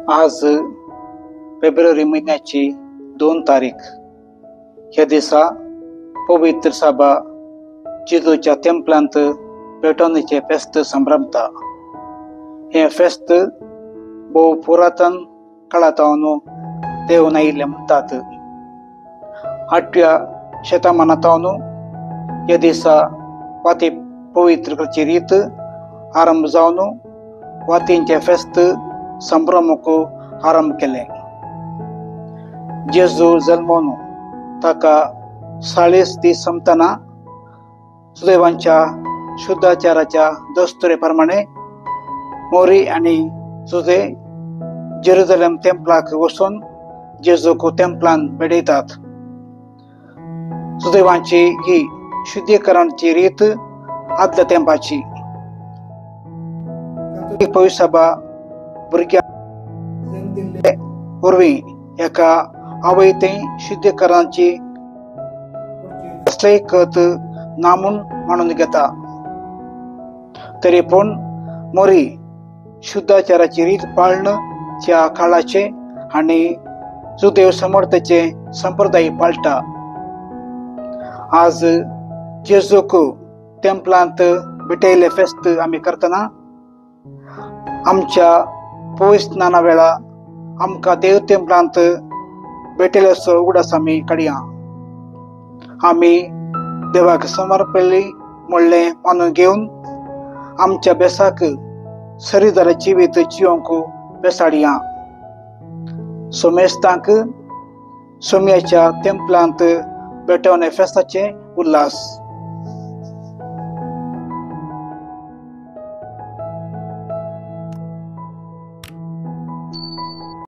आज फेब्रुवारी महिन्याची 2 तारीख ह्या दिसा पवित्र सभा जिजूच्या तेंपलांत पेटवण्याचे फेस्त संभ्रमता. हे फेस्त बहु पुरातन काळातावन देवन आयिल्ले म्हणतात. 8व्या शतमानातावन ह्या दिसा वाती पवित्र करची रीत आरंभ जावन वातींचे फेस्त संभ्रमक आरंभ केले. जेजू जल्मवन ताका 40 दीस संपतना सुदैवांच्या शुद्धाचाराच्या दस्तुरेप्रमाणे मोरी आणि जुदे जेरुसलेम तेंपलाक वचून जेजूक तेंपलान पेटयतात. सुदैवांची ही शुद्धीकरणाची रीत आदल्या तेंपाची. पवित्र सभा भुरग्यां वरवीं एका अवैध शुद्धीकरणाची कसलेय कत नामून मानून घेता. तरी पूण मोरी शुद्धाचाराची रीत पाळणच्या काळाचे आणि जुदेव समर्थाचे संप्रदाय पाळटा. आज जेजूक तेंपलांत पेटयले फेस्त आमी करतना आमच्या पवित्र स्नाना वेळा आमकां देव तेंपलांत भेटयल्याचो उगडास आमी काडया. आमी देवाक समर्पली म्हणले मानून घेवन आमच्या बेसाक सरीदार जिवीत जिवंक बेसाडया. सोमेस्तांक सोम्याच्या तेंपलांत पेटवणे फेस्ताचे उल्हास.